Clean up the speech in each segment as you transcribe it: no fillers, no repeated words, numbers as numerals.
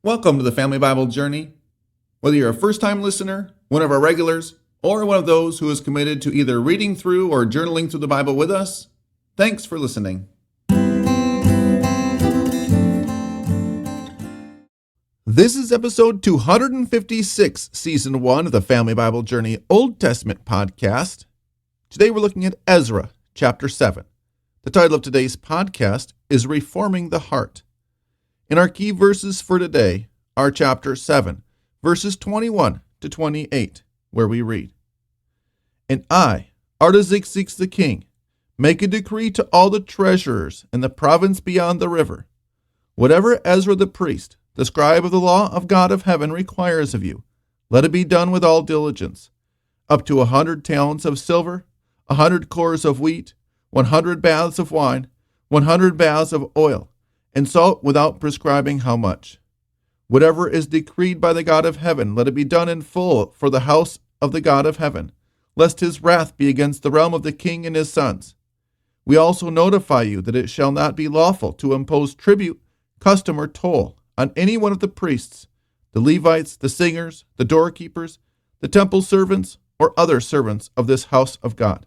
Welcome to the Family Bible Journey. Whether you're a first-time listener, one of our regulars, or one of those who is committed to either reading through or journaling through the Bible with us, thanks for listening. This is episode 256, Season 1 of the Family Bible Journey Old Testament podcast. Today we're looking at Ezra, Chapter 7. The title of today's podcast is Reforming the Heart. And our key verses for today are chapter 7, verses 21 to 28, where we read, "And I, Artaxerxes the king, make a decree to all the treasurers in the province beyond the river. Whatever Ezra the priest, the scribe of the law of God of heaven, requires of you, let it be done with all diligence. Up to 100 talents of silver, 100 cores of wheat, 100 baths of wine, 100 baths of oil, and salt without prescribing how much. Whatever is decreed by the God of heaven, let it be done in full for the house of the God of heaven, lest his wrath be against the realm of the king and his sons. We also notify you that it shall not be lawful to impose tribute, custom, or toll on any one of the priests, the Levites, the singers, the doorkeepers, the temple servants, or other servants of this house of God.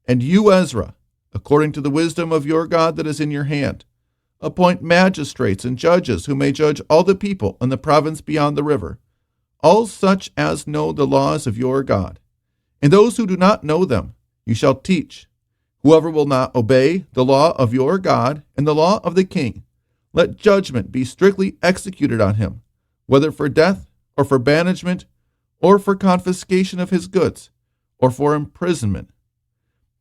And you, Ezra, according to the wisdom of your God that is in your hand, appoint magistrates and judges who may judge all the people in the province beyond the river, all such as know the laws of your God. And those who do not know them you shall teach. Whoever will not obey the law of your God and the law of the king, let judgment be strictly executed on him, whether for death or for banishment or for confiscation of his goods or for imprisonment.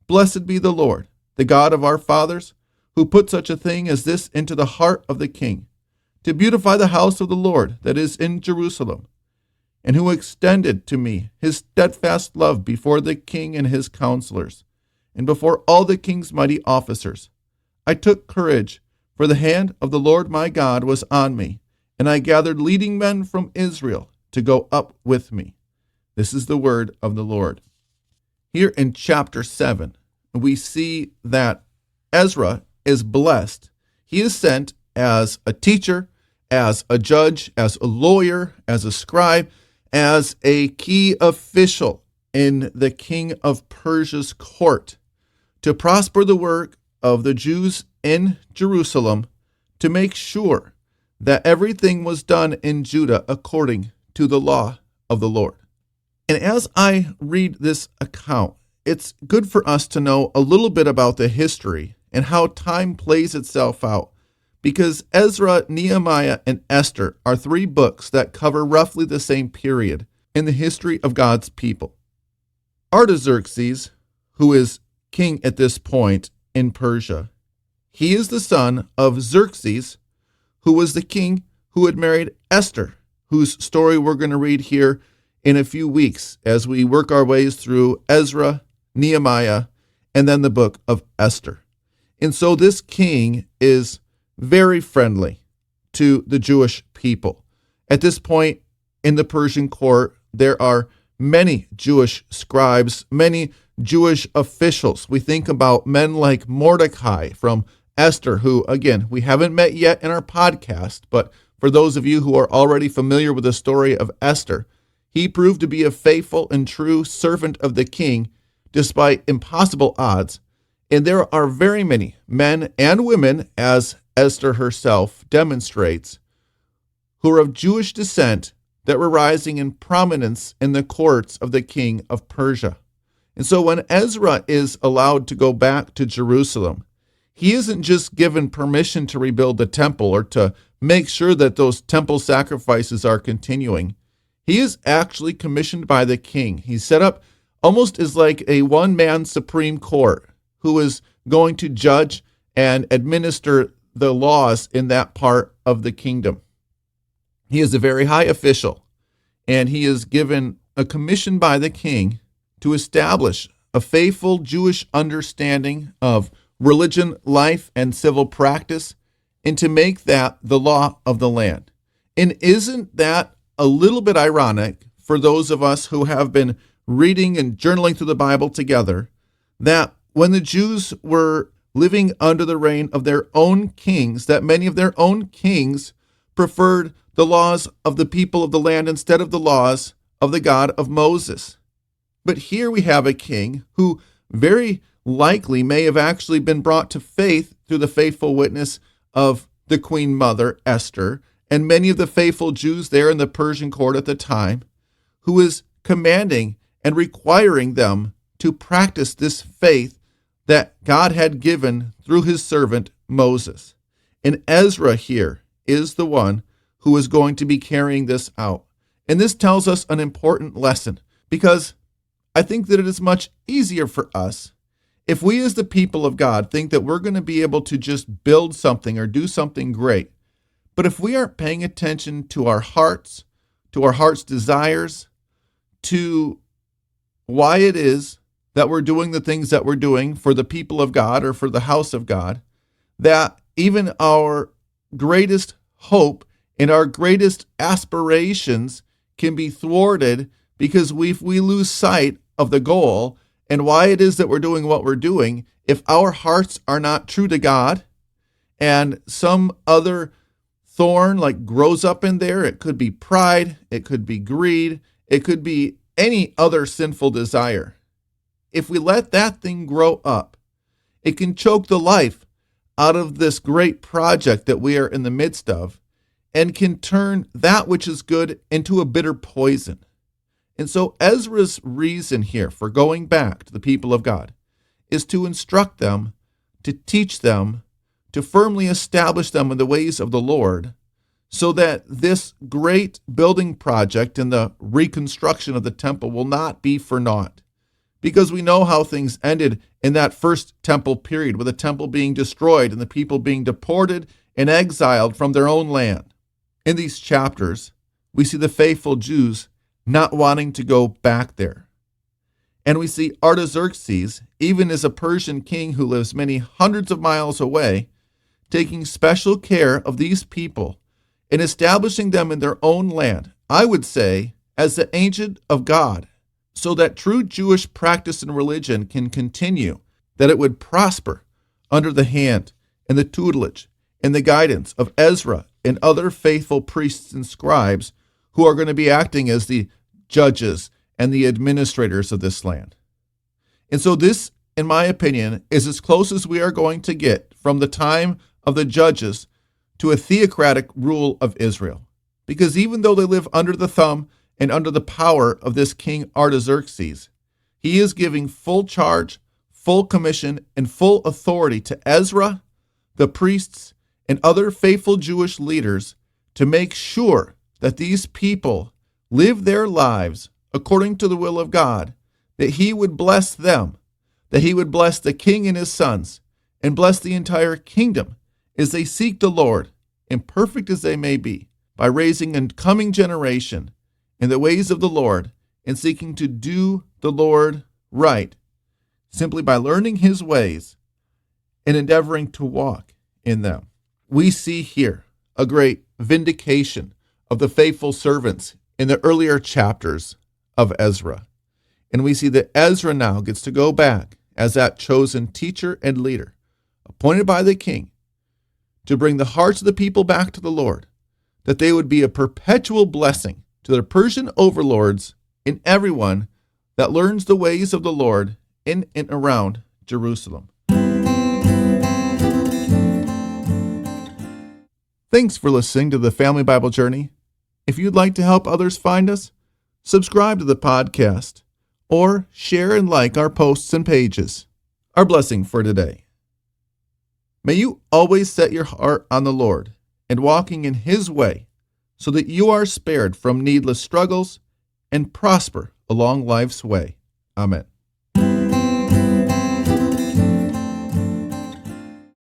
Blessed be the Lord, the God of our fathers, who put such a thing as this into the heart of the king, to beautify the house of the Lord that is in Jerusalem, and who extended to me his steadfast love before the king and his counselors, and before all the king's mighty officers. I took courage, for the hand of the Lord my God was on me, and I gathered leading men from Israel to go up with me." This is the word of the Lord. Here in chapter 7, we see that Ezra is blessed. He is sent as a teacher, as a judge, as a lawyer, as a scribe, as a key official in the king of Persia's court to prosper the work of the Jews in Jerusalem, to make sure that everything was done in Judah according to the law of the Lord. And as I read this account, it's good for us to know a little bit about the history and how time plays itself out, because Ezra, Nehemiah, and Esther are 3 books that cover roughly the same period in the history of God's people. Artaxerxes, who is king at this point in Persia, he is the son of Xerxes, who was the king who had married Esther, whose story we're going to read here in a few weeks as we work our ways through Ezra, Nehemiah, and then the book of Esther. And so this king is very friendly to the Jewish people. At this point in the Persian court, there are many Jewish scribes, many Jewish officials. We think about men like Mordecai from Esther, who, again, we haven't met yet in our podcast, but for those of you who are already familiar with the story of Esther, he proved to be a faithful and true servant of the king despite impossible odds. And there are very many men and women, as Esther herself demonstrates, who are of Jewish descent that were rising in prominence in the courts of the king of Persia. And so when Ezra is allowed to go back to Jerusalem, he isn't just given permission to rebuild the temple or to make sure that those temple sacrifices are continuing. He is actually commissioned by the king. He's set up almost as like a one-man Supreme Court who is going to judge and administer the laws in that part of the kingdom. He is a very high official, and he is given a commission by the king to establish a faithful Jewish understanding of religion, life, and civil practice, and to make that the law of the land. And isn't that a little bit ironic for those of us who have been reading and journaling through the Bible together, that when the Jews were living under the reign of their own kings, that many of their own kings preferred the laws of the people of the land instead of the laws of the God of Moses. But here we have a king who very likely may have actually been brought to faith through the faithful witness of the Queen Mother, Esther, and many of the faithful Jews there in the Persian court at the time, who is commanding and requiring them to practice this faith that God had given through his servant Moses. And Ezra here is the one who is going to be carrying this out. And this tells us an important lesson, because I think that it is much easier for us if we as the people of God think that we're going to be able to just build something or do something great. But if we aren't paying attention to our heart's desires, to why it is that we're doing the things that we're doing for the people of God or for the house of God, that even our greatest hope and our greatest aspirations can be thwarted because we lose sight of the goal and why it is that we're doing what we're doing. If our hearts are not true to God and some other thorn like grows up in there, it could be pride, it could be greed, it could be any other sinful desire. If we let that thing grow up, it can choke the life out of this great project that we are in the midst of and can turn that which is good into a bitter poison. And so Ezra's reason here for going back to the people of God is to instruct them, to teach them, to firmly establish them in the ways of the Lord, so that this great building project and the reconstruction of the temple will not be for naught. Because we know how things ended in that first temple period, with the temple being destroyed and the people being deported and exiled from their own land. In these chapters, we see the faithful Jews not wanting to go back there. And we see Artaxerxes, even as a Persian king who lives many hundreds of miles away, taking special care of these people and establishing them in their own land, I would say, as the agent of God, so that true Jewish practice and religion can continue, that it would prosper under the hand and the tutelage and the guidance of Ezra and other faithful priests and scribes who are going to be acting as the judges and the administrators of this land. And so this, in my opinion, is as close as we are going to get from the time of the judges to a theocratic rule of Israel. Because even though they live under the thumb and under the power of this King Artaxerxes, he is giving full charge, full commission, and full authority to Ezra, the priests, and other faithful Jewish leaders to make sure that these people live their lives according to the will of God, that he would bless them, that he would bless the king and his sons, and bless the entire kingdom as they seek the Lord, imperfect as they may be, by raising a coming generation in the ways of the Lord and seeking to do the Lord right, simply by learning his ways and endeavoring to walk in them. We see here a great vindication of the faithful servants in the earlier chapters of Ezra. And we see that Ezra now gets to go back as that chosen teacher and leader, appointed by the king, to bring the hearts of the people back to the Lord, that they would be a perpetual blessing to their Persian overlords and everyone that learns the ways of the Lord in and around Jerusalem. Thanks for listening to the Family Bible Journey. If you'd like to help others find us, subscribe to the podcast or share and like our posts and pages. Our blessing for today. May you always set your heart on the Lord and walking in his way, so that you are spared from needless struggles and prosper along life's way. Amen.